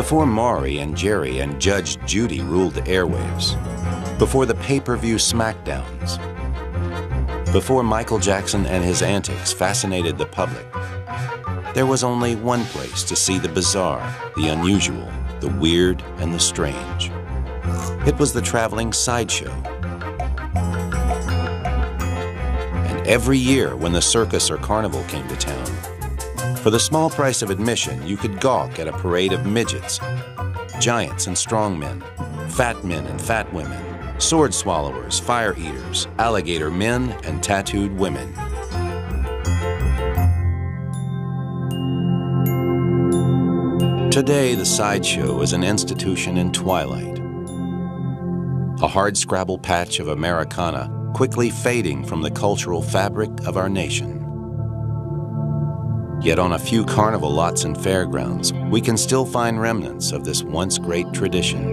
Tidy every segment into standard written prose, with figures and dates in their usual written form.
Before Maury and Jerry and Judge Judy ruled the airwaves, before the pay-per-view smackdowns, before Michael Jackson and his antics fascinated the public, there was only one place to see the bizarre, the unusual, the weird, and the strange. It was the traveling sideshow. And every year when the circus or carnival came to town, for the small price of admission, you could gawk at a parade of midgets, giants and strong men, fat men and fat women, sword swallowers, fire eaters, alligator men, and tattooed women. Today, the sideshow is an institution in twilight, a hardscrabble patch of Americana quickly fading from the cultural fabric of our nation. Yet on a few carnival lots and fairgrounds, we can still find remnants of this once great tradition.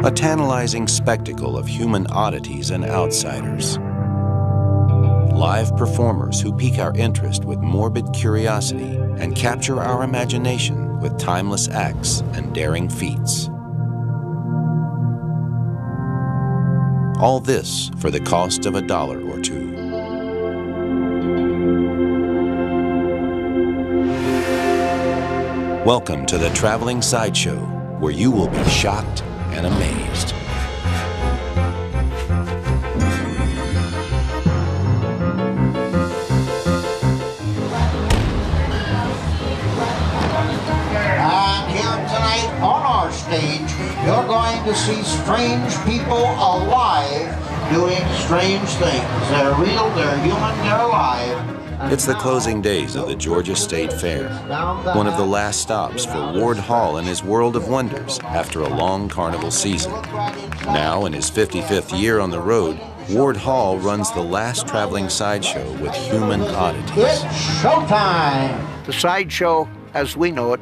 A tantalizing spectacle of human oddities and outsiders. Live performers who pique our interest with morbid curiosity and capture our imagination with timeless acts and daring feats. All this for the cost of $1 or $2. Welcome to the Traveling Sideshow, where you will be shocked and amazed. And here tonight on our stage, you're going to see strange people alive doing strange things. They're real, they're human, they're alive. It's the closing days of the Georgia State Fair, one of the last stops for Ward Hall and his World of Wonders after a long carnival season. Now, in his 55th year on the road, Ward Hall runs the last traveling sideshow with human oddities. It's showtime! The sideshow, as we know it,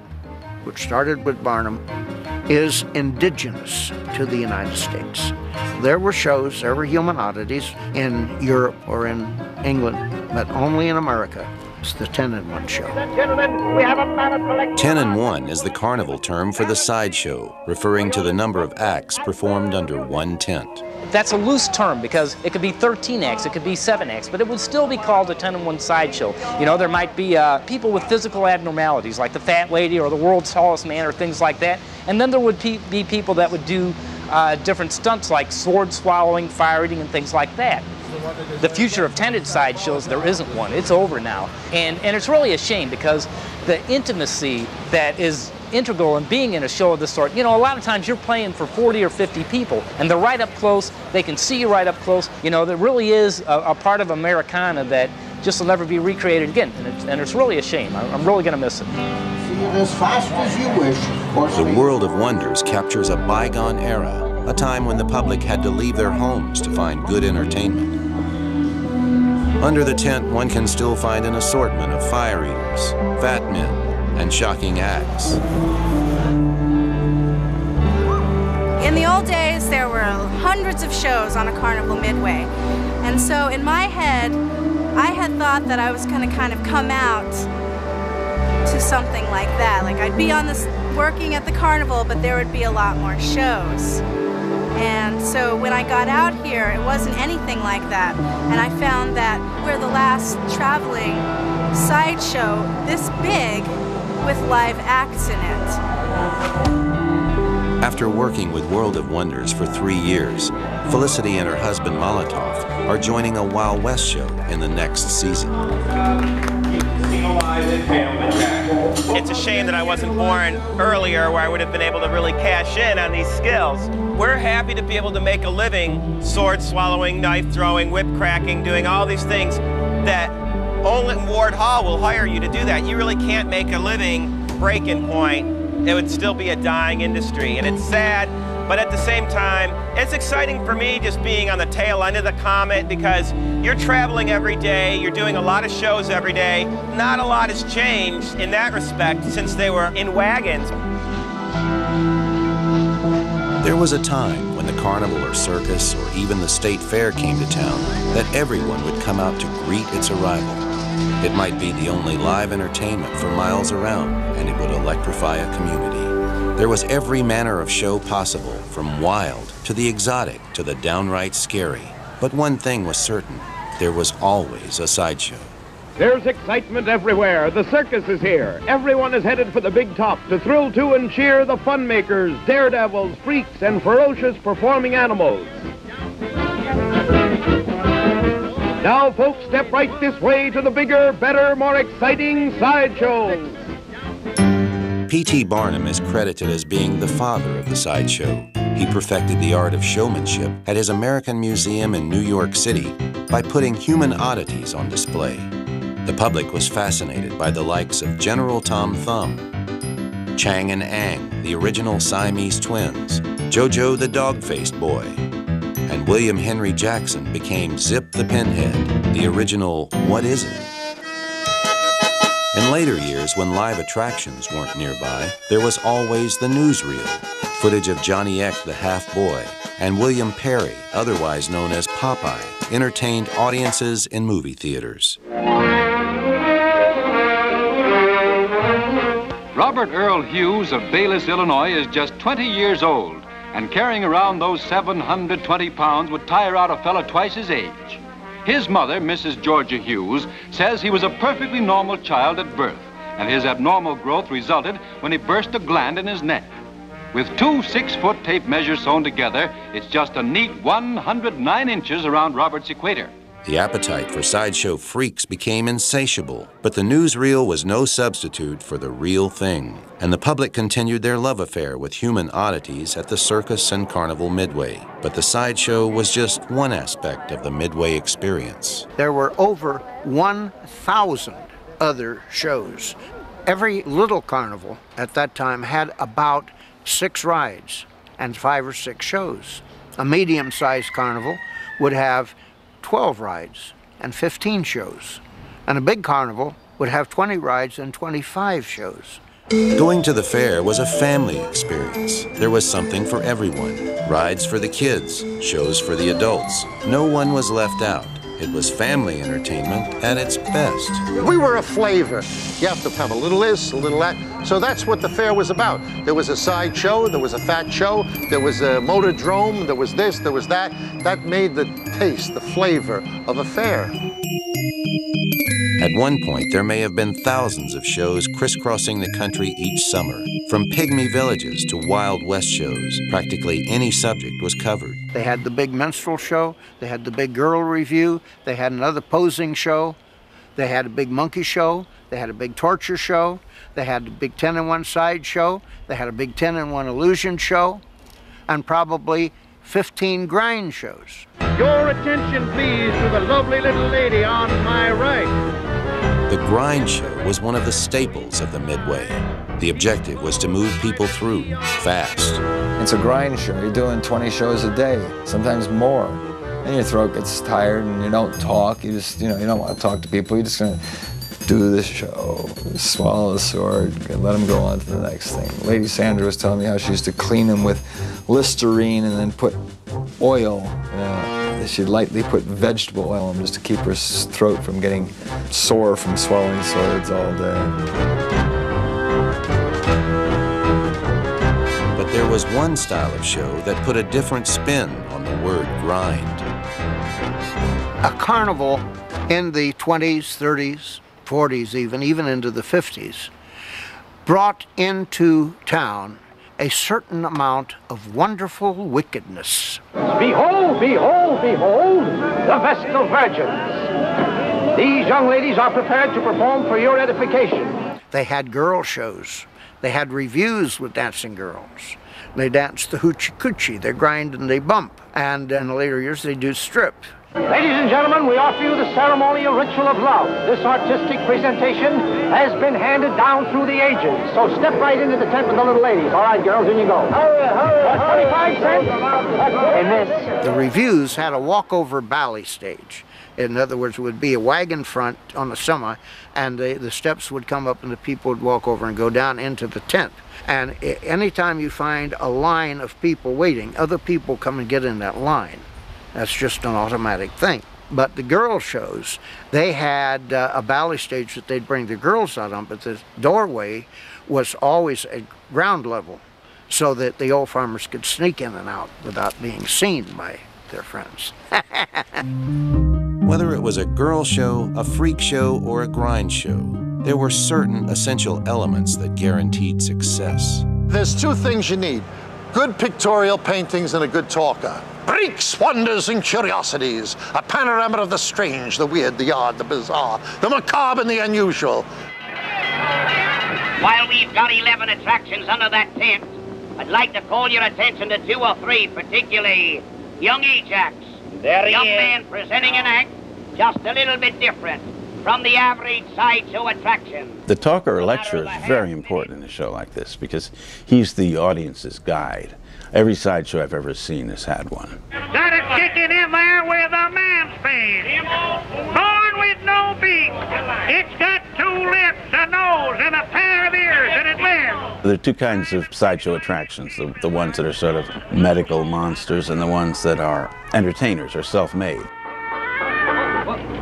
which started with Barnum, is indigenous to the United States. There were shows, there were human oddities in Europe or in England, but only in America. It's the 10-in-1 show. 10-in-1 is the carnival term for the sideshow, referring to the number of acts performed under one tent. That's a loose term because it could be 13 acts, it could be 7 acts, but it would still be called a 10-in-1 sideshow. You know, there might be people with physical abnormalities, like the fat lady or the world's tallest man or things like that. And then there would be people that would do different stunts like sword swallowing, fire eating, and things like that. The future of tented sideshows, there isn't one. It's over now. And it's really a shame because the intimacy that is integral in being in a show of this sort, you know, a lot of times you're playing for 40 or 50 people and they're right up close, they can see you right up close. You know, there really is a part of Americana that just will never be recreated again. And it's really a shame. I'm really going to miss it. See it as fast as you wish. The World of Wonders captures a bygone era, a time when the public had to leave their homes to find good entertainment. Under the tent, one can still find an assortment of fire eaters, fat men, and shocking acts. In the old days, there were hundreds of shows on a Carnival Midway. And so in my head, I had thought that I was going to kind of come out to something like that. Like I'd be on this working at the carnival, but there would be a lot more shows. And so when I got out here, it wasn't anything like that. And I found that we're the last traveling sideshow this big with live acts in it. After working with World of Wonders for 3 years, Felicity and her husband Molotov are joining a Wild West show in the next season. It's a shame that I wasn't born earlier where I would have been able to really cash in on these skills. We're happy to be able to make a living sword swallowing, knife throwing, whip cracking, doing all these things that only Ward Hall will hire you to do that. You really can't make a living break-in point. It would still be a dying industry, and it's sad, but at the same time, it's exciting for me just being on the tail end of the comet because you're traveling every day, you're doing a lot of shows every day. Not a lot has changed in that respect since they were in wagons. There was a time when the carnival or circus or even the state fair came to town that everyone would come out to greet its arrival. It might be the only live entertainment for miles around, and it would electrify a community. There was every manner of show possible, from wild to the exotic to the downright scary. But one thing was certain, there was always a sideshow. There's excitement everywhere. The circus is here. Everyone is headed for the big top to thrill to and cheer the fun makers, daredevils, freaks, and ferocious performing animals. Now, folks, step right this way to the bigger, better, more exciting sideshows. P.T. Barnum is credited as being the father of the sideshow. He perfected the art of showmanship at his American Museum in New York City by putting human oddities on display. The public was fascinated by the likes of General Tom Thumb, Chang and Ang, the original Siamese twins, Jojo the dog-faced boy, and William Henry Jackson became Zip the Pinhead, the original What Is It? In later years, when live attractions weren't nearby, there was always the newsreel, footage of Johnny Eck the half-boy, and William Perry, otherwise known as Popeye, entertained audiences in movie theaters. Robert Earl Hughes of Baylis, Illinois is just 20 years old, and carrying around those 720 pounds would tire out a fellow twice his age. His mother, Mrs. Georgia Hughes, says he was a perfectly normal child at birth, and his abnormal growth resulted when he burst a gland in his neck. With 2 6-foot tape measures sewn together, it's just a neat 109 inches around Robert's equator. The appetite for sideshow freaks became insatiable, but the newsreel was no substitute for the real thing, and the public continued their love affair with human oddities at the Circus and Carnival Midway. But the sideshow was just one aspect of the Midway experience. There were over 1,000 other shows. Every little carnival at that time had about 6 rides and 5 or 6 shows. A medium-sized carnival would have 12 rides and 15 shows. And a big carnival would have 20 rides and 25 shows. Going to the fair was a family experience. There was something for everyone. Rides for the kids, shows for the adults. No one was left out. It was family entertainment at its best. We were a flavor. You have to have a little this, a little that. So that's what the fair was about. There was a sideshow, there was a fat show, there was a motordrome, there was this, there was that. That made the taste, the flavor of a fair. At one point, there may have been thousands of shows crisscrossing the country each summer. From pygmy villages to Wild West shows, practically any subject was covered. They had the big minstrel show, they had the big girl review, they had another posing show, they had a big monkey show, they had a big torture show, they had a big 10-in-1 side show, they had a big 10-in-1 illusion show, and probably 15 grind shows. Your attention, please, to the lovely little lady on my right. The grind show was one of the staples of the Midway. The objective was to move people through fast. It's a grind show. You're doing 20 shows a day, sometimes more. And your throat gets tired and you don't talk. You just, you don't want to talk to people. You're just going to do this show, swallow the sword, and let them go on to the next thing. Lady Sandra was telling me how she used to clean them with Listerine and then put oil. She'd lightly put vegetable oil on them just to keep her throat from getting sore from swallowing swords all day. But there was one style of show that put a different spin on the word grind. A carnival in the 20s, 30s, 40s even into the 50s, brought into town a certain amount of wonderful wickedness. Behold, behold, behold, the Vestal Virgins. These young ladies are prepared to perform for your edification. They had girl shows. They had reviews with dancing girls. They danced the hoochie coochie, they grind and they bump. And in the later years, they do strip. Ladies and gentlemen, we offer you the ceremonial ritual of love. This artistic presentation has been handed down through the ages. So step right into the tent with the little ladies. All right, girls, in you go. Hurry, 25 cents. And this. The reviews had a walkover ballet stage. In other words, it would be a wagon front on a semi, and the steps would come up and the people would walk over and go down into the tent. And anytime you find a line of people waiting, other people come and get in that line. That's just an automatic thing. But the girl shows, they had a ballet stage that they'd bring the girls out on, but the doorway was always at ground level so that the old farmers could sneak in and out without being seen by their friends. Whether it was a girl show, a freak show, or a grind show, there were certain essential elements that guaranteed success. There's two things you need: good pictorial paintings and a good talker. Freaks, wonders, and curiosities. A panorama of the strange, the weird, the odd, the bizarre, the macabre, and the unusual. While we've got 11 attractions under that tent, I'd like to call your attention to 2 or 3, particularly young Ajax. There he young is. man presenting an act just a little bit different from the average sideshow attraction. The talker or lecturer is very important in a show like this because he's the audience's guide. Every sideshow I've ever seen has had one. Got it kicking in there with a man's face. Born with no beak. It's got 2 lips, a nose, and a pair of ears, and it lives. There are 2 kinds of sideshow attractions, the ones that are sort of medical monsters and the ones that are entertainers or self-made.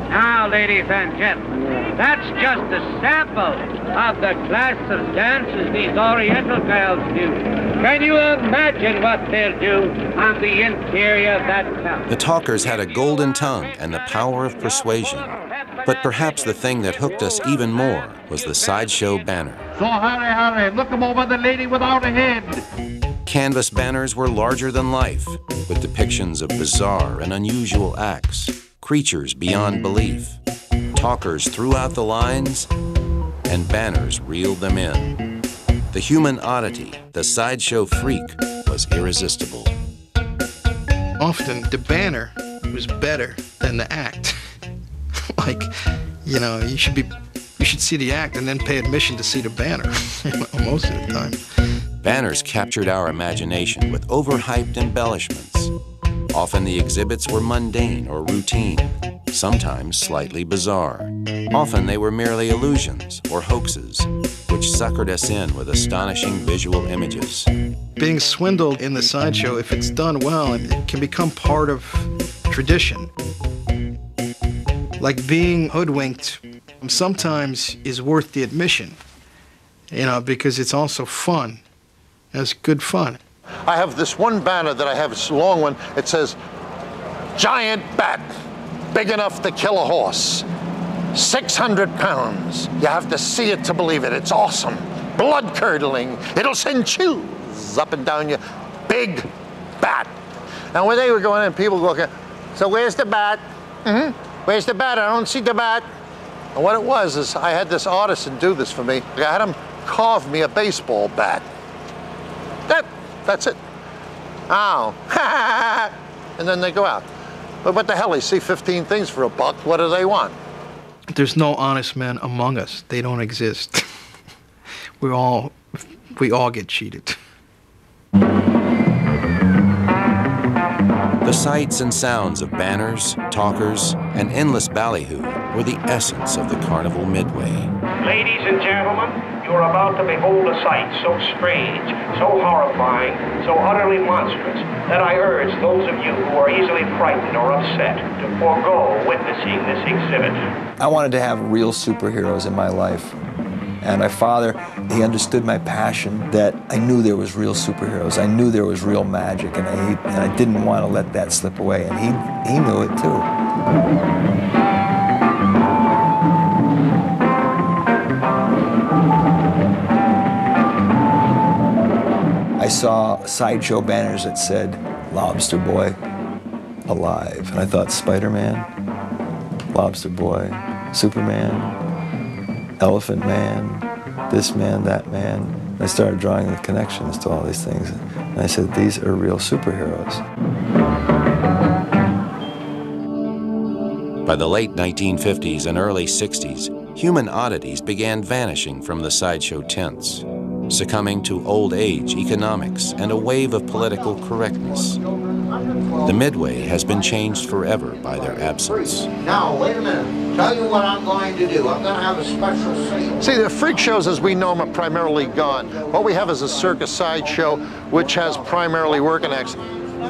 Now, ladies and gentlemen, that's just a sample of the class of dances these Oriental girls do. Can you imagine what they'll do on the interior of that town? The talkers had a golden tongue and the power of persuasion. But perhaps the thing that hooked us even more was the sideshow banner. So hurry, look 'em over the lady without a head. Canvas banners were larger than life, with depictions of bizarre and unusual acts, creatures beyond belief. Talkers threw out the lines, and banners reeled them in. The human oddity, the sideshow freak, was irresistible. Often the banner was better than the act. Like, you know, you should see the act and then pay admission to see the banner, most of the time. Banners captured our imagination with overhyped embellishments. Often the exhibits were mundane or routine, sometimes slightly bizarre. Often they were merely illusions or hoaxes, which suckered us in with astonishing visual images. Being swindled in the sideshow, if it's done well, it can become part of tradition. Like being hoodwinked sometimes is worth the admission, you know, because it's also fun. It's good fun. I have this one banner that I have, it's a long one. It says, giant bat, big enough to kill a horse. 600 pounds. You have to see it to believe it. It's awesome. Blood-curdling. It'll send chills up and down you. Big bat. Now when they were going in, people were looking, so where's the bat? Where's the bat? I don't see the bat. And what it was is I had this artisan do this for me. I had him carve me a baseball bat. That's it. Ow. And then they go out. But what the hell, they see 15 things for $1. What do they want? There's no honest men among us. They don't exist. We all get cheated. The sights and sounds of banners, talkers, and endless ballyhoo were the essence of the Carnival Midway. Ladies and gentlemen, you're about to behold a sight so strange, so horrifying, so utterly monstrous, that I urge those of you who are easily frightened or upset to forego witnessing this exhibit. I wanted to have real superheroes in my life. And my father, he understood my passion that I knew there was real superheroes. I knew there was real magic, and I didn't want to let that slip away. And he knew it too. I saw sideshow banners that said, Lobster Boy, alive. And I thought, Spider-Man, Lobster Boy, Superman, Elephant Man, this man, that man. And I started drawing the connections to all these things. And I said, these are real superheroes. By the late 1950s and early 60s, human oddities began vanishing from the sideshow tents, succumbing to old age economics and a wave of political correctness. The Midway has been changed forever by their absence. Now, wait a minute. Tell you what I'm going to do. I'm going to have a special sale. See, the freak shows as we know them are primarily gone. What we have is a circus sideshow, which has primarily working acts.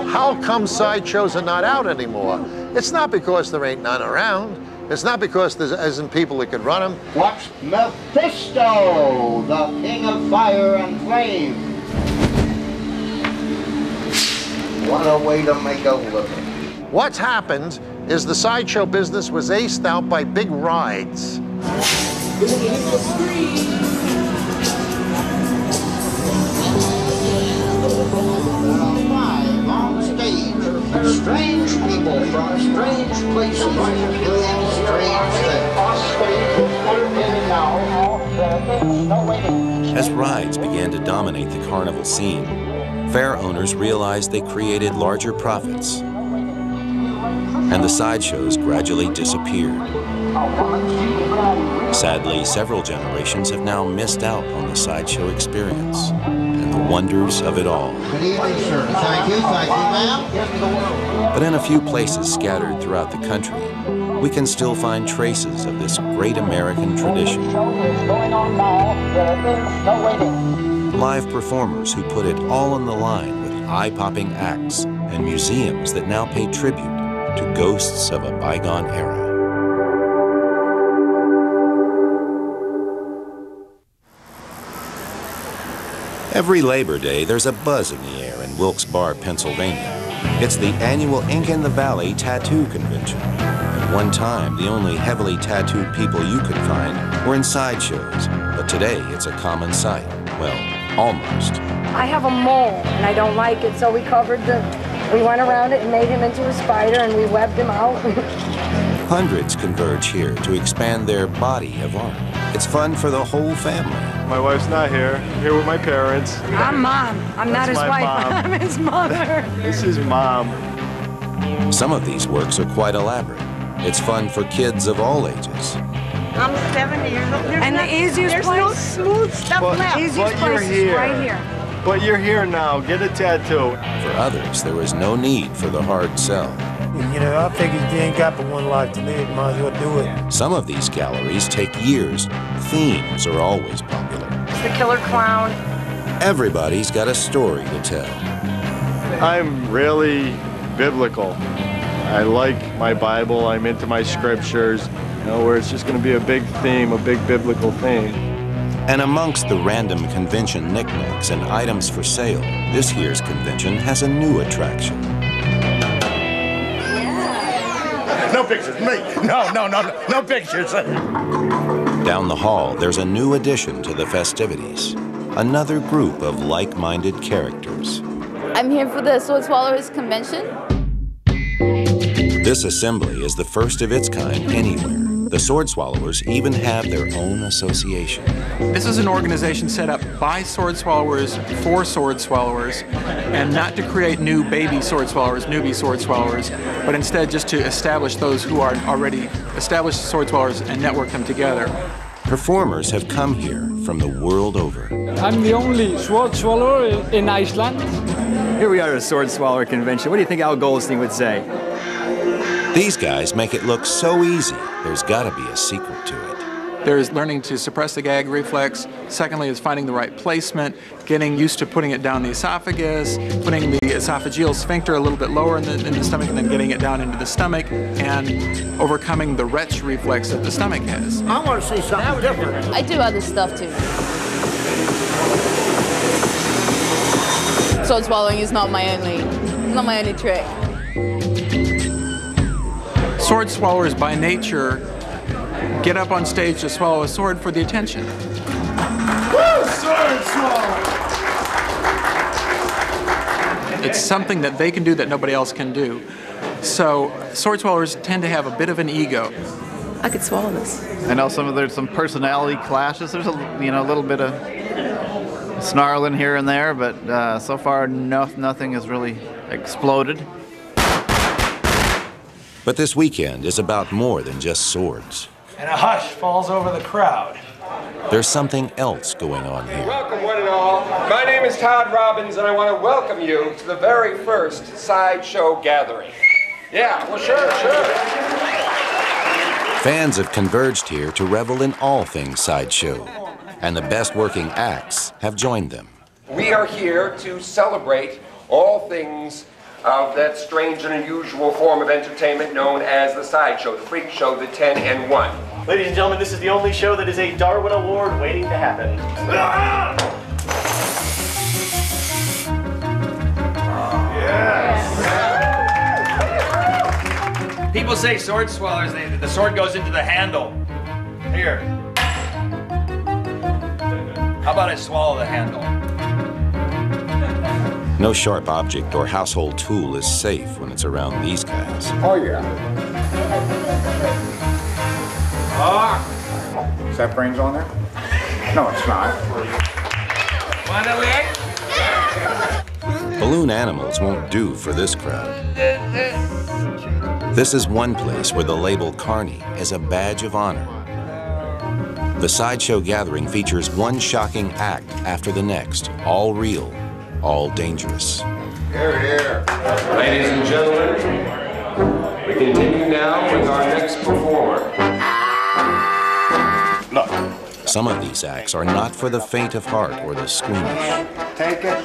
How come sideshows are not out anymore? It's not because there ain't none around. It's not because there isn't people that could run them. Watch Mephisto, the king of fire and flame. What a way to make a living. What's happened is the sideshow business was aced out by big rides. Live on stage, strange people from strange places doing strange things. As rides began to dominate the carnival scene, fair owners realized they created larger profits, and the sideshows gradually disappeared. Sadly, several generations have now missed out on the sideshow experience and the wonders of it all. Good evening, sir. Thank you, ma'am. But in a few places scattered throughout the country, we can still find traces of this great American tradition. Live performers who put it all on the line with eye-popping acts and museums that now pay tribute to ghosts of a bygone era. Every Labor Day, there's a buzz in the air in Wilkes Bar, Pennsylvania. It's the annual Ink in the Valley Tattoo Convention. At one time, the only heavily tattooed people you could find were in sideshows, but today it's a common sight. Well, almost. I have a mole, and I don't like it, so we went around it and made him into a spider, and we webbed him out. Hundreds converge here to expand their body of art. It's fun for the whole family. My wife's not here. I'm here with my parents. I'm Mom. I'm not his wife. Mom. I'm his mother. This is Mom. Some of these works are quite elaborate. It's fun for kids of all ages. I'm 70 years old. And the easiest place? No smooth stuff left. Easiest place is right here. But you're here now. Get a tattoo. For others, there is no need for the hard sell. You know, I figured you ain't got but one life to live. Might as well do it. Some of these galleries take years. Themes are always popular. It's the killer clown. Everybody's got a story to tell. I'm really biblical. I like my Bible. I'm into my scriptures, you know, where it's just going to be a big theme, a big biblical theme. And amongst the random convention knickknacks and items for sale, this year's convention has a new attraction. No pictures, me. No pictures. Down the hall, there's a new addition to the festivities. Another group of like-minded characters. I'm here for the Sword Swallowers convention. This assembly is the first of its kind anywhere. The Sword Swallowers even have their own association. This is an organization set up by sword swallowers for sword swallowers, and not to create new baby sword swallowers, newbie sword swallowers, but instead just to establish those who are already established sword swallowers and network them together. Performers have come here from the world over. I'm the only sword swallower in Iceland. Here we are at a sword swallower convention. What do you think Al Goldstein would say? These guys make it look so easy. There's got to be a secret to it. There's learning to suppress the gag reflex. Secondly is finding the right placement, getting used to putting it down the esophagus, putting the esophageal sphincter a little bit lower in the stomach, and then getting it down into the stomach, and overcoming the retch reflex that the stomach has. I want to see something different. I do other stuff too. Sword swallowing is not my only trick. Sword swallowers by nature get up on stage to swallow a sword for the attention. Woo! Sword swallow! It's something that they can do that nobody else can do. So sword swallowers tend to have a bit of an ego. I could swallow this. I know there's some personality clashes. There's a little bit of snarling here and there, but so far nothing has really exploded. But this weekend is about more than just swords. And a hush falls over the crowd. There's something else going on here. Welcome, one and all. My name is Todd Robbins, and I want to welcome you to the very first Sideshow gathering. Yeah, well, sure. Fans have converged here to revel in all things sideshow, and the best working acts have joined them. We are here to celebrate all things of that strange and unusual form of entertainment known as the Sideshow, the Freak Show, the 10 and 1. Ladies and gentlemen, this is the only show that is a Darwin Award waiting to happen. People say sword swallowers, the sword goes into the handle. Here. How about I swallow the handle? No sharp object or household tool is safe when it's around these guys. Oh, yeah. Is that brains on there? No, it's not. Want a lick? Balloon animals won't do for this crowd. This is one place where the label Carney is a badge of honor. The Sideshow Gathering features one shocking act after the next, all real, all dangerous. Here, here. Ladies and gentlemen, we continue now with our next performer. Look. Some of these acts are not for the faint of heart or the squeamish. Take it.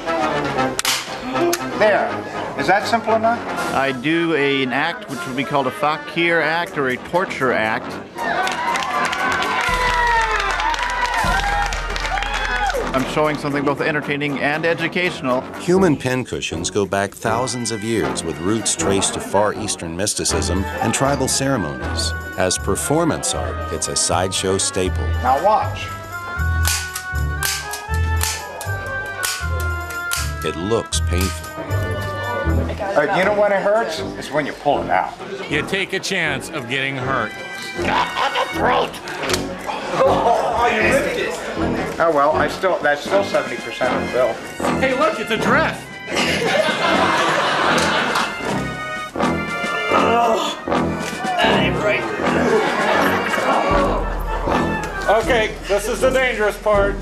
There. Is that simple enough? I do an act which would be called a fakir act or a torture act. I'm showing something both entertaining and educational. Human pincushions go back thousands of years with roots traced to Far Eastern mysticism and tribal ceremonies. As performance art, it's a Sideshow staple. Now watch. It looks painful. You know when it hurts? It's when you pull it out. You take a chance of getting hurt. On the throat! Oh, you ripped it. Oh well, that's still 70% of the bill. Hey, look, it's a dress. That ain't right. Okay, this is the dangerous part.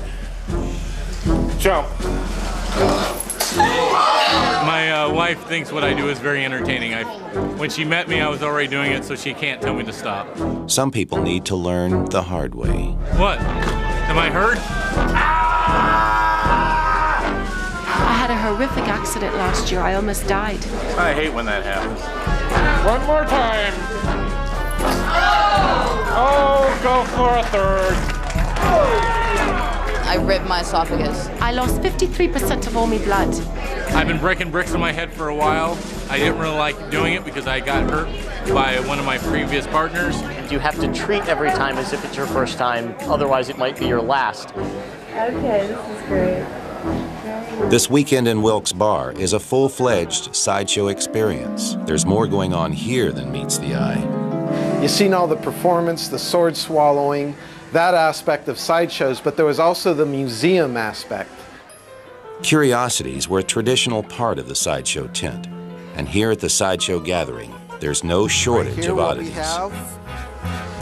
Jump. My wife thinks what I do is very entertaining. When she met me, I was already doing it, so she can't tell me to stop. Some people need to learn the hard way. What? Am I hurt? I had a horrific accident last year. I almost died. I hate when that happens. One more time. Oh, go for a third. I ripped my esophagus. I lost 53% of all my blood. I've been breaking bricks in my head for a while. I didn't really like doing it because I got hurt by one of my previous partners. You have to treat every time as if it's your first time, otherwise it might be your last. Okay, this is great. This weekend in Wilkes Bar is a full-fledged Sideshow experience. There's more going on here than meets the eye. You've seen all the performance, the sword swallowing, that aspect of sideshows, but there was also the museum aspect. Curiosities were a traditional part of the Sideshow tent. And here at the Sideshow Gathering, there's no shortage of oddities.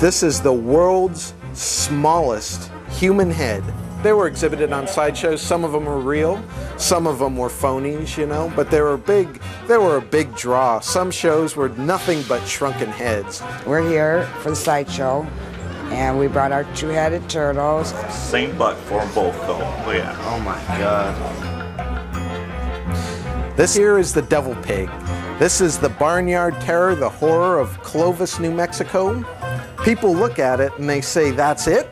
This is the world's smallest human head. They were exhibited on sideshows. Some of them were real, some of them were phonies, you know, but they were a big draw. Some shows were nothing but shrunken heads. We're here for the sideshow, and we brought our two-headed turtles. Same butt for them both, though. Oh, yeah. Oh, my God. This here is the devil pig. This is the barnyard terror, the horror of Clovis, New Mexico. People look at it and they say, that's it?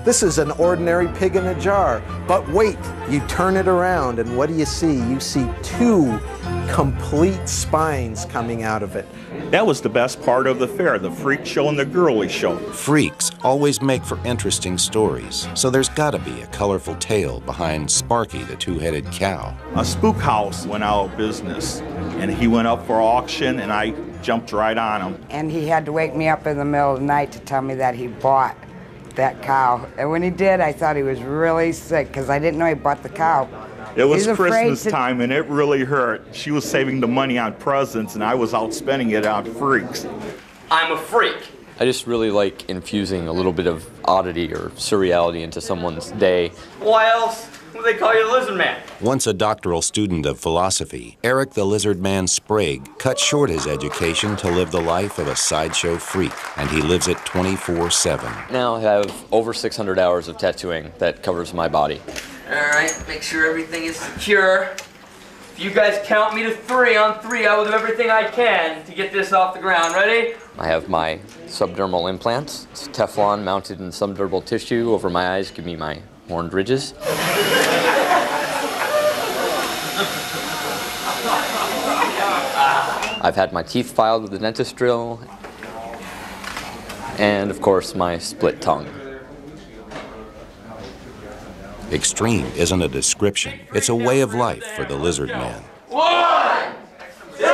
This is an ordinary pig in a jar. But wait, you turn it around and what do you see? You see two complete spines coming out of it. That was the best part of the fair, the freak show and the girly show. Freaks always make for interesting stories, so there's gotta be a colorful tale behind Sparky the two-headed cow. A spook house went out of business, and he went up for auction, and I jumped right on him. And he had to wake me up in the middle of the night to tell me that he bought that cow. And when he did, I thought he was really sick, because I didn't know he bought the cow. It was Christmas time, and it really hurt. She was saving the money on presents, and I was out spending it on freaks. I'm a freak. I just really like infusing a little bit of oddity or surreality into someone's day. Why else would they call you the Lizard Man? Once a doctoral student of philosophy, Eric the Lizard Man Sprague cut short his education to live the life of a sideshow freak, and he lives it 24/7. Now I have over 600 hours of tattooing that covers my body. All right, make sure everything is secure. If you guys count me to 3 on 3, I will do everything I can to get this off the ground. Ready? I have my subdermal implants. It's Teflon mounted in subdermal tissue over my eyes, give me my horned ridges. I've had my teeth filed with a dentist drill, and of course my split tongue. Extreme isn't a description, it's a way of life for the lizard man. 1, 2,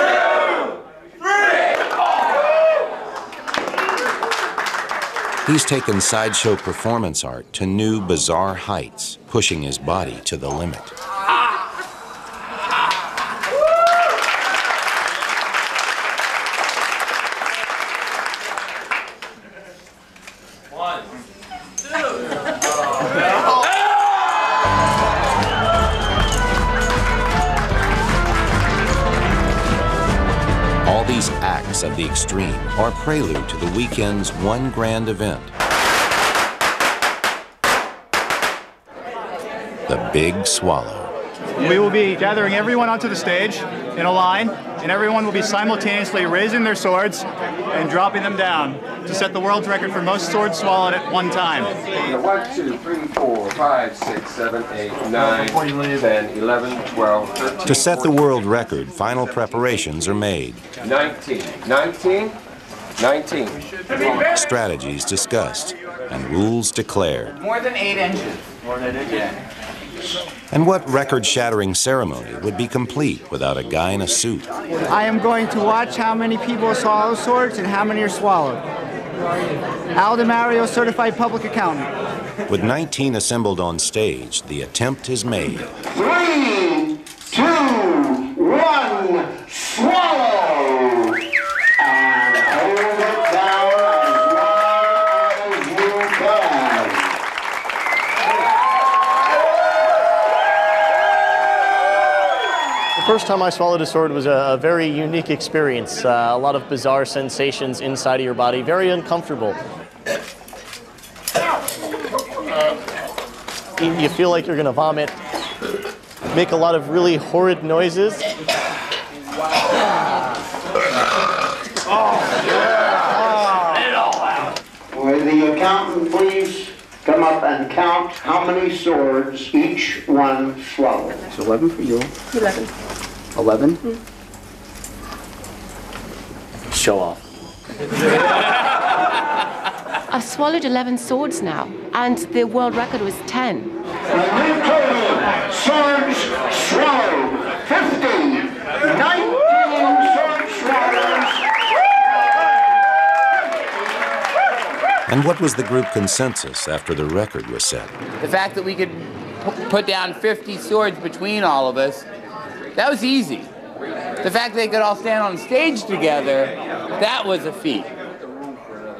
3. He's taken sideshow performance art to new, bizarre heights, pushing his body to the limit. All these acts of the extreme are a prelude to the weekend's one grand event. The Big Swallow. We will be gathering everyone onto the stage in a line, and everyone will be simultaneously raising their swords and dropping them down to set the world record for most swords swallowed at one time. 1, 2, 3, 4, 5, 6, 7, 8, 9, 10, 11, 12, 13. To set the world record, final preparations are made. 19. 19. 19. Strategies discussed and rules declared. More than 8 inches. More than 8 inches. And what record-shattering ceremony would be complete without a guy in a suit? I am going to watch how many people swallow swords and how many are swallowed. Al DeMario, certified public accountant. With 19 assembled on stage, the attempt is made. 3, 2, 1, swallow! And hold it down as long as you can. The first time I swallowed a sword was a very unique experience. A lot of bizarre sensations inside of your body, very uncomfortable. You feel like you're going to vomit, make a lot of really horrid noises. Will the accountant please come up and count how many swords each one swallows? It's 11 for you. 11. 11? Show off. I've swallowed 11 swords now, and the world record was 10. And new total, swords swallowed, 50. 19 sword swallows. And what was the group consensus after the record was set? The fact that we could put down 50 swords between all of us, that was easy. The fact that they could all stand on stage together, that was a feat.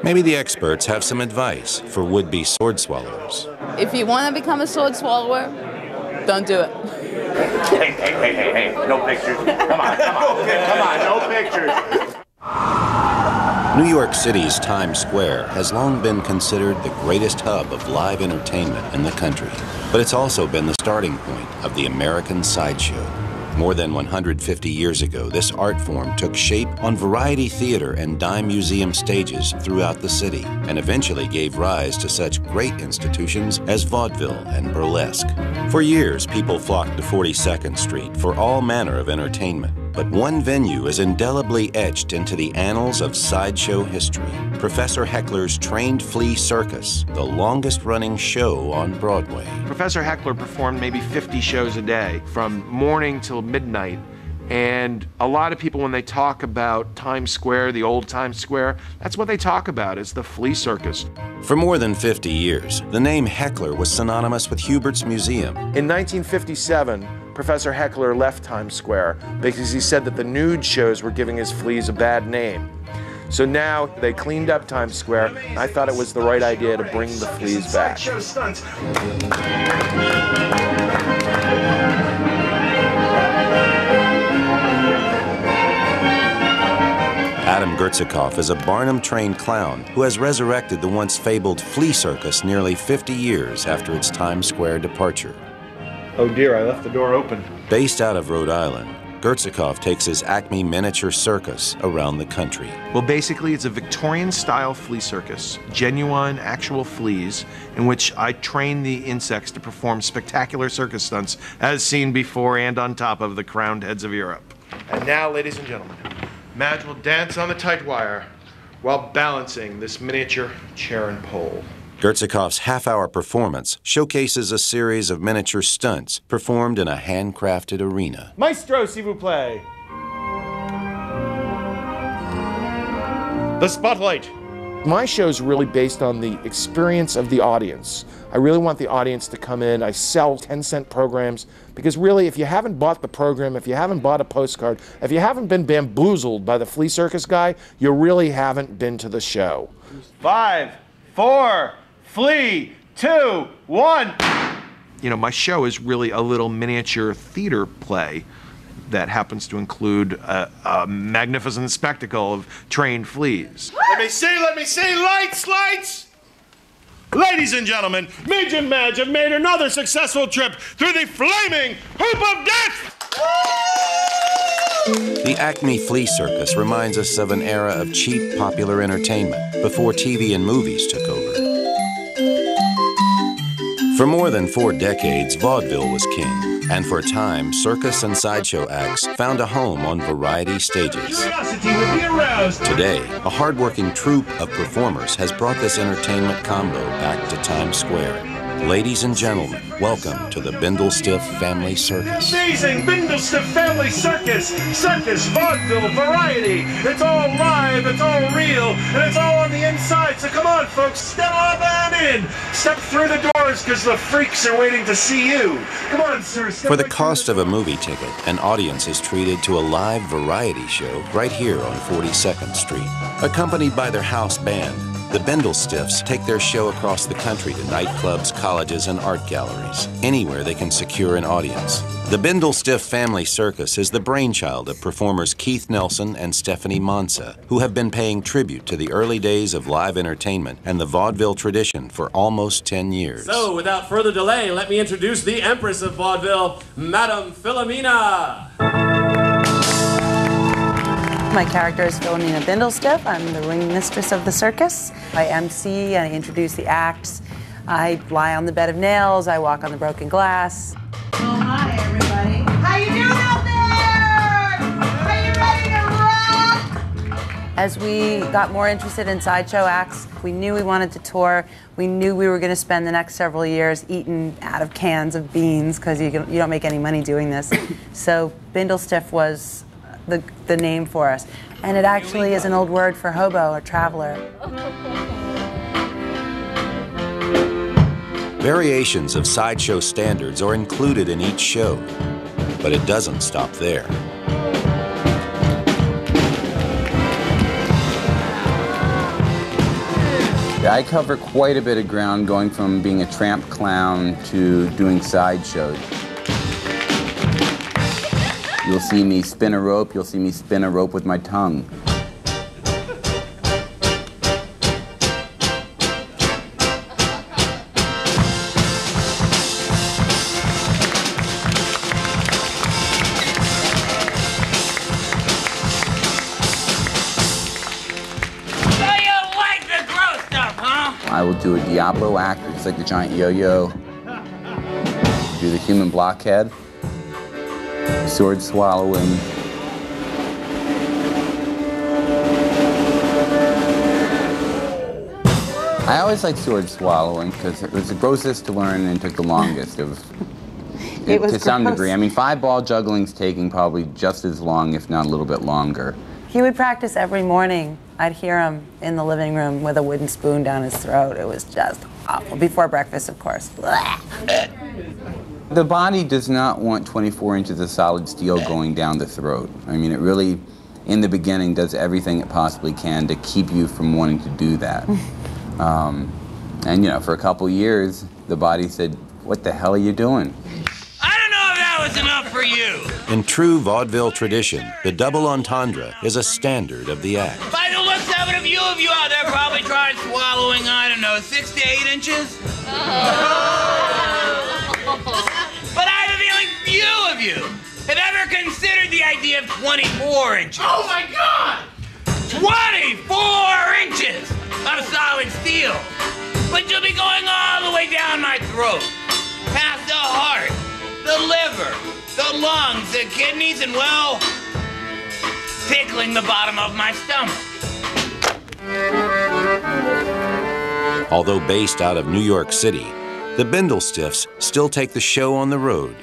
Maybe the experts have some advice for would-be sword swallowers. If you want to become a sword swallower, don't do it. Hey, no pictures. Come on, no pictures. New York City's Times Square has long been considered the greatest hub of live entertainment in the country, but it's also been the starting point of the American sideshow. More than 150 years ago, this art form took shape on variety theater and dime museum stages throughout the city, and eventually gave rise to such great institutions as vaudeville and burlesque. For years, people flocked to 42nd Street for all manner of entertainment. But one venue is indelibly etched into the annals of sideshow history. Professor Heckler's trained Flea Circus, the longest-running show on Broadway. Professor Heckler performed maybe 50 shows a day, from morning till midnight. And a lot of people, when they talk about Times Square, the old Times Square, that's what they talk about, is the Flea Circus. For more than 50 years, the name Heckler was synonymous with Hubert's Museum. In 1957, Professor Heckler left Times Square because he said that the nude shows were giving his fleas a bad name. So now they cleaned up Times Square, and I thought it was the right idea to bring the fleas back. Adam Gertzikoff is a Barnum-trained clown who has resurrected the once fabled Flea Circus nearly 50 years after its Times Square departure. Oh dear, I left the door open. Based out of Rhode Island, Gertzikoff takes his Acme miniature circus around the country. Well, basically, it's a Victorian-style flea circus, genuine, actual fleas, in which I train the insects to perform spectacular circus stunts, as seen before and on top of the crowned heads of Europe. And now, ladies and gentlemen, Madge will dance on the tight wire while balancing this miniature chair and pole. Gertzikoff's half-hour performance showcases a series of miniature stunts performed in a handcrafted arena. Maestro, s'il vous plaît. The spotlight. My show is really based on the experience of the audience. I really want the audience to come in. I sell 10-cent programs because really, if you haven't bought the program, if you haven't bought a postcard, if you haven't been bamboozled by the flea circus guy, you really haven't been to the show. 5, 4, Flea, 2, 1. You know, my show is really a little miniature theater play that happens to include a magnificent spectacle of trained fleas. Let me see, lights, lights! Ladies and gentlemen, Midge and Madge have made another successful trip through the flaming hoop of death! The Acme Flea Circus reminds us of an era of cheap, popular entertainment before TV and movies took over. For more than 4 decades, vaudeville was king. And for a time, circus and sideshow acts found a home on variety stages. Today, a hardworking troupe of performers has brought this entertainment combo back to Times Square. Ladies and gentlemen, welcome to the Bendel Stiff Family Circus. Amazing Bendel Stiff Family Circus! Circus, vaudeville, variety! It's all live, it's all real, and it's all on the inside, so come on folks, step on in! Step through the doors, because the freaks are waiting to see you! Come on, sir, step For the right cost of a movie ticket, an audience is treated to a live variety show right here on 42nd Street. Accompanied by their house band, the Bendel Stiffs take their show across the country to nightclubs, colleges, and art galleries, anywhere they can secure an audience. The Bendel Stiff Family Circus is the brainchild of performers Keith Nelson and Stephanie Mansa, who have been paying tribute to the early days of live entertainment and the vaudeville tradition for almost 10 years. So, without further delay, let me introduce the Empress of Vaudeville, Madame Philomena. My character is Philomena Bendel-Stiff. I'm the ring mistress of the circus. I MC, I introduce the acts. I lie on the bed of nails, I walk on the broken glass. Oh, hi, everybody. How you doing out there? Are you ready to rock? As we got more interested in sideshow acts, we knew we wanted to tour. We knew we were going to spend the next several years eating out of cans of beans because you don't make any money doing this. So Bendel-Stiff was the name for us. And it actually is an old word for hobo or traveler. Variations of sideshow standards are included in each show, but it doesn't stop there. I cover quite a bit of ground, going from being a tramp clown to doing sideshows. You'll see me spin a rope, you'll see me spin a rope with my tongue. I will do a Diablo act, it's like the giant yo-yo. Do the human blockhead, sword swallowing. I always like sword swallowing because it was the grossest to learn and took the longest. It was to some degree. I mean, 5-ball juggling's taking probably just as long, if not a little bit longer. He would practice every morning. I'd hear him in the living room with a wooden spoon down his throat. It was just awful. Before breakfast, of course. The body does not want 24 inches of solid steel going down the throat. I mean, it really, in the beginning, does everything it possibly can to keep you from wanting to do that. And, you know, for a couple years, the body said, "What the hell are you doing?" Was enough for you. In true vaudeville tradition, the double entendre is a standard of the act. By the looks of it, a few of you out there probably tried swallowing, I don't know, 6 to 8 inches. But I you have ever considered the idea of 24 inches? Oh my God! 24 inches of solid steel! But you'll be going all the way down my throat, past the heart, the liver, the lungs, the kidneys, and well, tickling the bottom of my stomach. Although based out of New York City, the Bendel Stiffs still take the show on the road.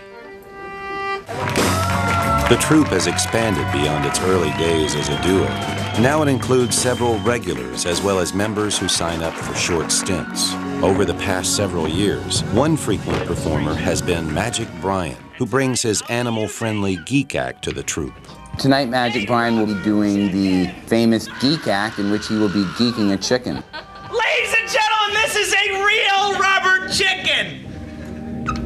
The troupe has expanded beyond its early days as a duo. Now it includes several regulars as well as members who sign up for short stints. Over the past several years, one frequent performer has been Magic Brian, who brings his animal-friendly geek act to the troupe. Tonight, Magic Brian will be doing the famous geek act in which he will be geeking a chicken. Ladies and gentlemen, this is a real rubber chicken!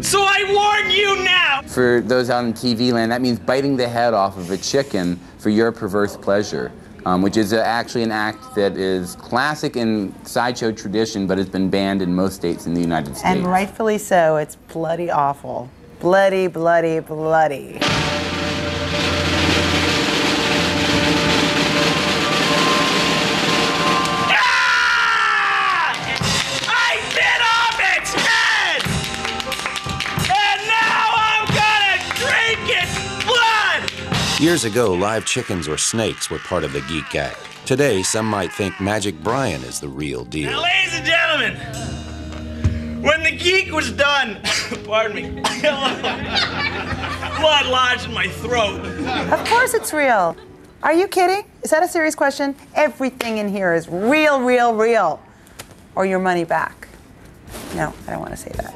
So I warn you now! For those out in TV land, that means biting the head off of a chicken for your perverse pleasure, which is actually an act that is classic in sideshow tradition, but has been banned in most states in the United States. And rightfully so. It's bloody awful. Bloody, bloody, bloody. Years ago, live chickens or snakes were part of the geek act. Today, some might think Magic Brian is the real deal. Now, ladies and gentlemen, when the geek was done, pardon me, blood lodged in my throat. Of course it's real. Are you kidding? Is that a serious question? Everything in here is real, real, real. Or your money back. No, I don't want to say that.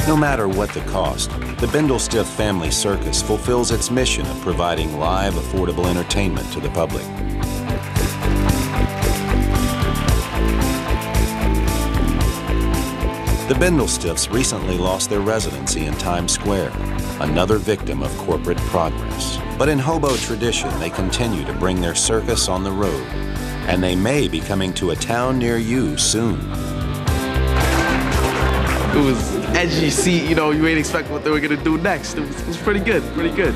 No matter what the cost, the Bendel Stiff Family Circus fulfills its mission of providing live, affordable entertainment to the public. The Bendel Stiffs recently lost their residency in Times Square, another victim of corporate progress. But in hobo tradition, they continue to bring their circus on the road, and they may be coming to a town near you soon. It was edgy seat, you know, you ain't expect what they were gonna do next. It was pretty good, pretty good.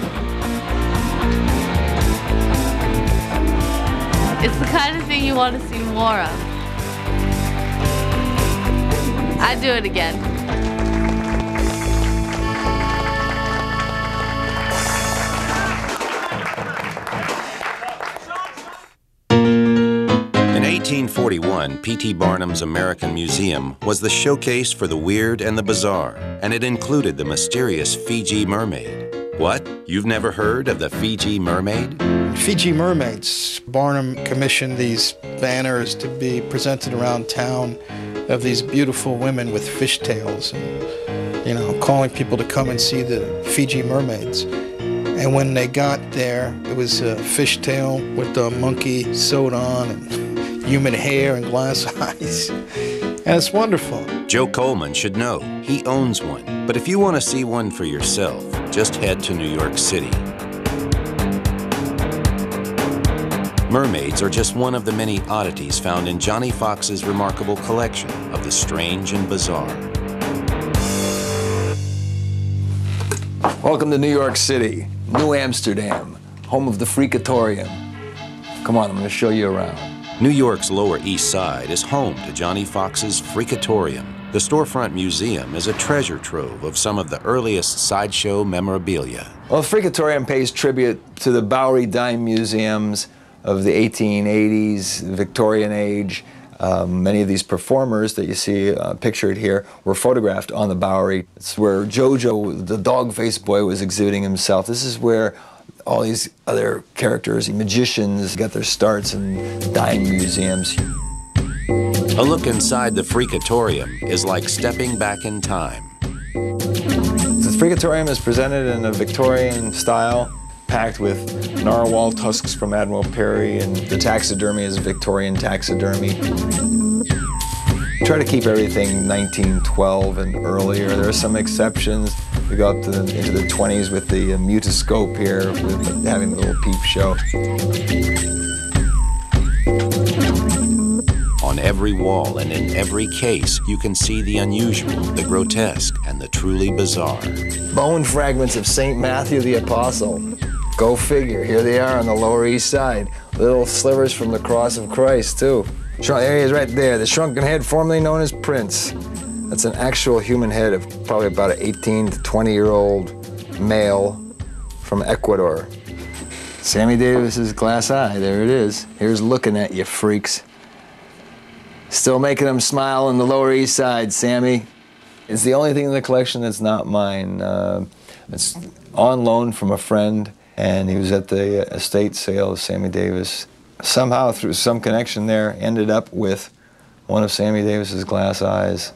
It's the kind of thing you want to see more of. I'd do it again. In 1841, P.T. Barnum's American Museum was the showcase for the weird and the bizarre, and it included the mysterious Fiji Mermaid. What? You've never heard of the Fiji Mermaid? Fiji Mermaids. Barnum commissioned these banners to be presented around town of these beautiful women with fishtails and, you know, calling people to come and see the Fiji Mermaids. And when they got there, it was a fishtail with the monkey sewed on and human hair and glass eyes. And it's wonderful. Joe Coleman should know. He owns one. But if you want to see one for yourself, just head to New York City. Mermaids are just one of the many oddities found in Johnny Fox's remarkable collection of the strange and bizarre. Welcome to New York City, New Amsterdam, home of the Freakatorium. Come on, I'm going to show you around. New York's Lower East Side is home to Johnny Fox's Freakatorium. The storefront museum is a treasure trove of some of the earliest sideshow memorabilia. Well, the Freakatorium pays tribute to the Bowery dime museums of the 1880s, the Victorian age. Many of these performers that you see pictured here were photographed on the Bowery. It's where Jojo, the dog-faced boy, was exhibiting himself. This is where all these other characters, magicians, got their starts in dime museums. A look inside the Freakatorium is like stepping back in time. The Freakatorium is presented in a Victorian style, packed with narwhal tusks from Admiral Perry, and the taxidermy is Victorian taxidermy. Try to keep everything 1912 and earlier. There are some exceptions. We go up to into the 20s with the mutoscope here, with having the little peep show. On On every wall and in every case, you can see the unusual, the grotesque, and the truly bizarre. Bone fragments of St. Matthew the Apostle. Go figure, here they are on the Lower East Side. Little slivers from the cross of Christ, too. There he is right there, the shrunken head formerly known as Prince. That's an actual human head of probably about an 18 to 20-year-old male from Ecuador. Sammy Davis's glass eye, there it is. Here's looking at you, freaks. Still making them smile on the Lower East Side, Sammy. It's the only thing in the collection that's not mine. It's on loan from a friend, and he was at the estate sale of Sammy Davis. Somehow, through some connection there, ended up with one of Sammy Davis's glass eyes.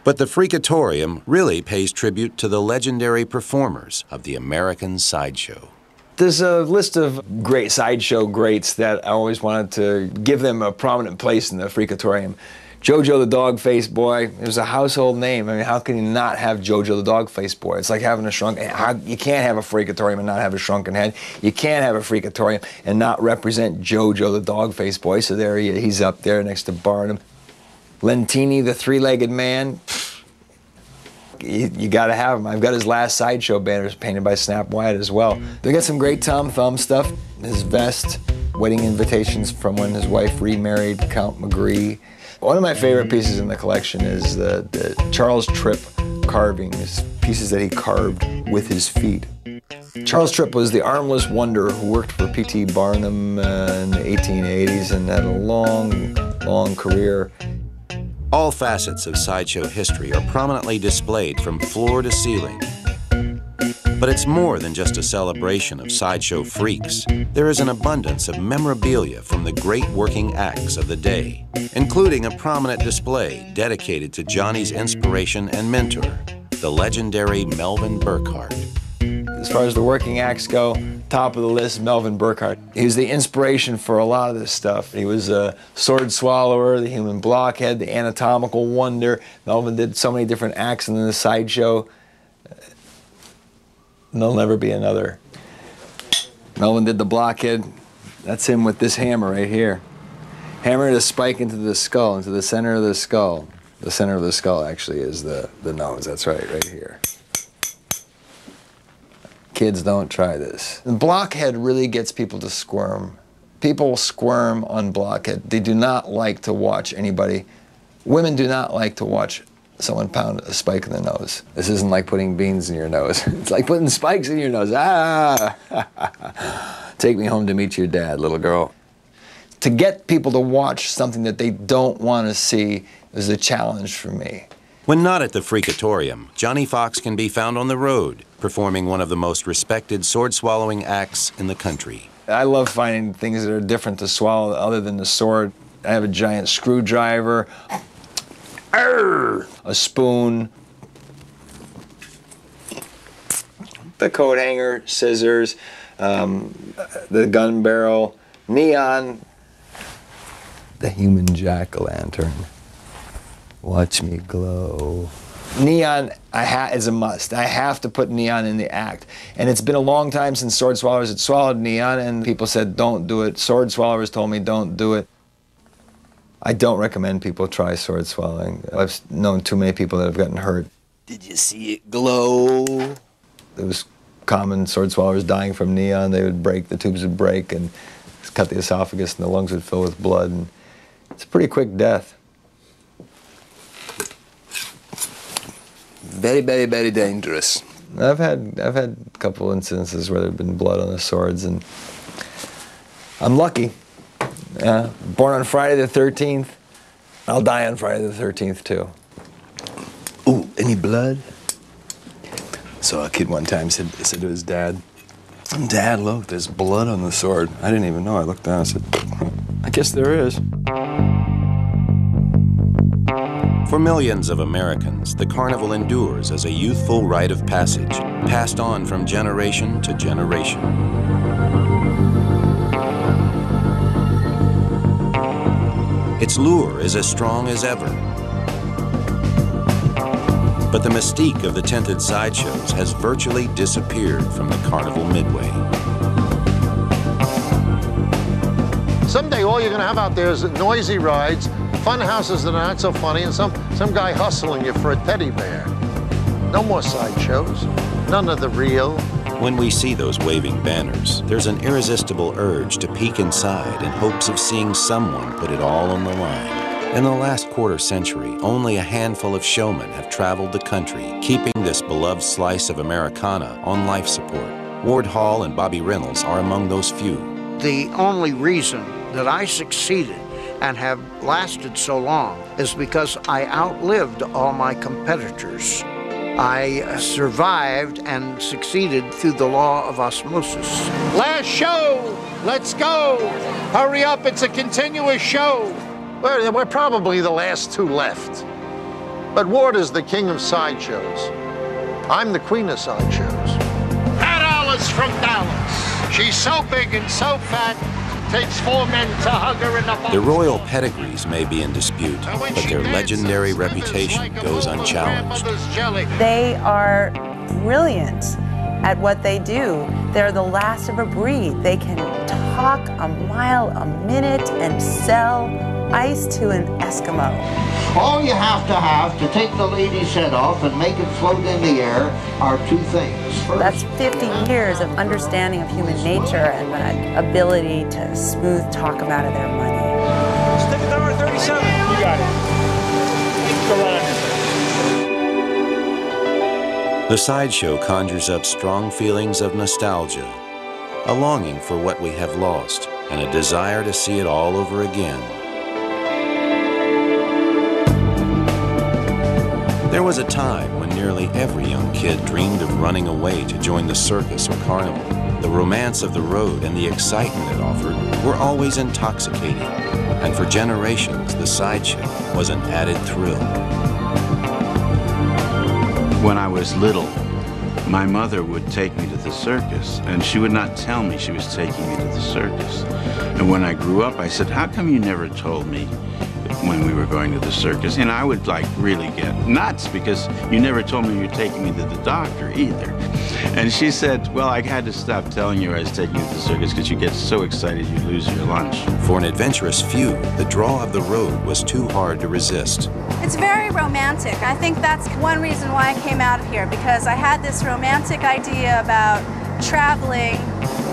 But the Freakatorium really pays tribute to the legendary performers of the American sideshow. There's a list of great sideshow greats that I always wanted to give them a prominent place in the Freakatorium. Jojo the Dog-Faced Boy, it was a household name. I mean, how can you not have Jojo the Dog-Faced Boy? It's like having a shrunken head. You can't have a Freakatorium and not have a shrunken head. You can't have a Freakatorium and not represent Jojo the Dog-Faced Boy. So there he's up there next to Barnum. Lentini, the three-legged man. You gotta have him. I've got his last sideshow banners painted by Snap Wyatt as well. They got some great Tom Thumb stuff. His vest, wedding invitations from when his wife remarried Count McGree. One of my favorite pieces in the collection is the Charles Tripp carvings, pieces that he carved with his feet. Charles Tripp was the armless wonder who worked for P.T. Barnum in the 1880s and had a long, long career. All facets of sideshow history are prominently displayed from floor to ceiling. But it's more than just a celebration of sideshow freaks. There is an abundance of memorabilia from the great working acts of the day, including a prominent display dedicated to Johnny's inspiration and mentor, the legendary Melvin Burkhart. As far as the working acts go, top of the list, Melvin Burkhart. He was the inspiration for a lot of this stuff. He was a sword swallower, the human blockhead, the anatomical wonder. Melvin did so many different acts in the sideshow. There'll never be another. Melvin did the blockhead. That's him with this hammer right here. Hammer the spike into the skull, into the center of the skull. The center of the skull actually is the nose. That's right here. Kids, don't try this. And blockhead really gets people to squirm. People squirm on blockhead. They do not like to watch anybody. Women do not like to watch someone pound a spike in the nose. This isn't like putting beans in your nose. It's like putting spikes in your nose. Ah! Take me home to meet your dad, little girl. To get people to watch something that they don't want to see is a challenge for me. When not at the Freakatorium, Johnny Fox can be found on the road, performing one of the most respected sword-swallowing acts in the country. I love finding things that are different to swallow other than the sword. I have a giant screwdriver, a spoon, the coat hanger, scissors, the gun barrel, neon, the human jack-o'-lantern. Watch me glow. Neon is a must. I have to put neon in the act. And it's been a long time since sword swallowers had swallowed neon, and people said, don't do it. Sword swallowers told me, don't do it. I don't recommend people try sword swallowing. I've known too many people that have gotten hurt. Did you see it glow? It was common sword swallowers dying from neon. They would break, the tubes would break, and cut the esophagus, and the lungs would fill with blood. And it's a pretty quick death. Very, very, very dangerous. I've had a couple incidences where there've been blood on the swords, and I'm lucky. Born on Friday the 13th. I'll die on Friday the 13th too. Ooh, any blood? So a kid one time said to his dad, "Dad, look, there's blood on the sword." I didn't even know. I looked down and said, "I guess there is." For millions of Americans, the carnival endures as a youthful rite of passage, passed on from generation to generation. Its lure is as strong as ever. But the mystique of the tented sideshows has virtually disappeared from the Carnival Midway. Someday all you're gonna have out there is noisy rides, fun houses that are not so funny, and some guy hustling you for a teddy bear. No more sideshows, none of the real. When we see those waving banners, there's an irresistible urge to peek inside in hopes of seeing someone put it all on the line. In the last quarter century, only a handful of showmen have traveled the country, keeping this beloved slice of Americana on life support. Ward Hall and Bobby Reynolds are among those few. The only reason that I succeeded and have lasted so long is because I outlived all my competitors. I survived and succeeded through the law of osmosis. Last show, let's go. Hurry up, it's a continuous show. We're probably the last two left. But Ward is the king of sideshows. I'm the queen of sideshows. Pat Alice from Dallas. She's so big and so fat, takes 4 men to hug her in the box. Their royal pedigrees may be in dispute, but their legendary reputation goes unchallenged. They are brilliant at what they do. They're the last of a breed. They can talk a mile a minute and sell ice to an Eskimo. All you have to take the lady's head off and make it float in the air are 2 things. First, that's 50 years of understanding of human nature and that ability to smooth talk them out of their money. Stick at number 37. You got it. The sideshow conjures up strong feelings of nostalgia, a longing for what we have lost, and a desire to see it all over again. There was a time when nearly every young kid dreamed of running away to join the circus or carnival. The romance of the road and the excitement it offered were always intoxicating, and for generations the sideshow was an added thrill. When I was little, my mother would take me to the circus, and she would not tell me she was taking me to the circus. And when I grew up, I said, how come you never told me when we were going to the circus? And I would like really get nuts because you never told me you were taking me to the doctor either. And she said, well, I had to stop telling you I was taking you to the circus because you get so excited you lose your lunch. For an adventurous few, the draw of the road was too hard to resist. It's very romantic. I think that's one reason why I came out here, because I had this romantic idea about traveling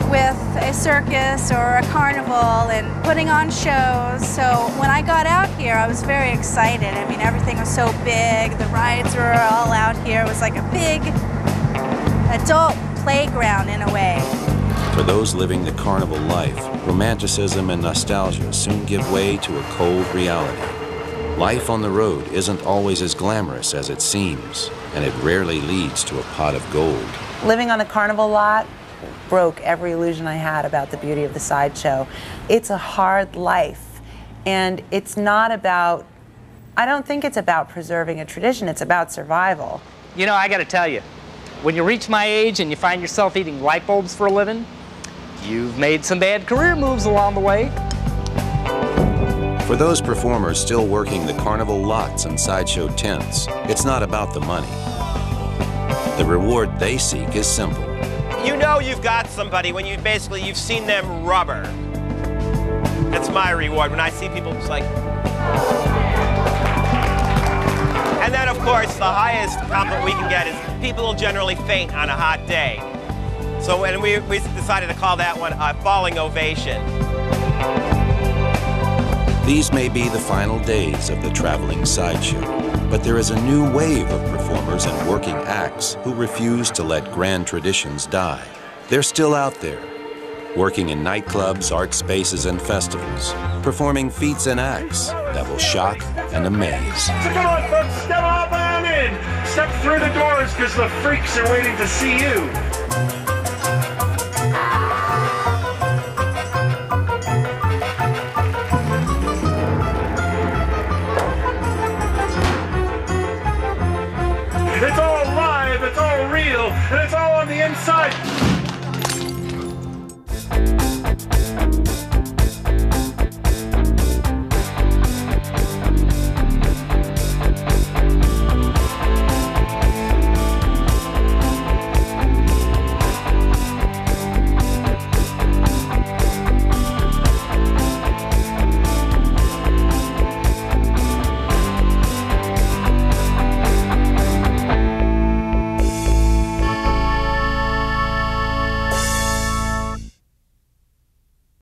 with a circus or a carnival and putting on shows. So when I got out here, I was very excited. I mean, everything was so big. The rides were all out here. It was like a big adult playground in a way. For those living the carnival life, romanticism and nostalgia soon give way to a cold reality. Life on the road isn't always as glamorous as it seems, and it rarely leads to a pot of gold. Living on a carnival lot broke every illusion I had about the beauty of the sideshow. It's a hard life, and it's not about, I don't think it's about preserving a tradition, it's about survival. You know, I gotta tell you, when you reach my age and you find yourself eating light bulbs for a living, you've made some bad career moves along the way. For those performers still working the carnival lots and sideshow tents, it's not about the money. The reward they seek is simple. You know you've got somebody when you've seen them rubber. That's my reward when I see people just like. And then of course the highest compliment we can get is people will generally faint on a hot day. So when we decided to call that one a falling ovation. These may be the final days of the traveling sideshow, but there is a new wave of performers and working acts who refuse to let grand traditions die. They're still out there, working in nightclubs, art spaces, and festivals, performing feats and acts that will shock and amaze. So come on, folks, step up and in. Step through the doors, because the freaks are waiting to see you. It's all live, it's all real, and it's all on the inside.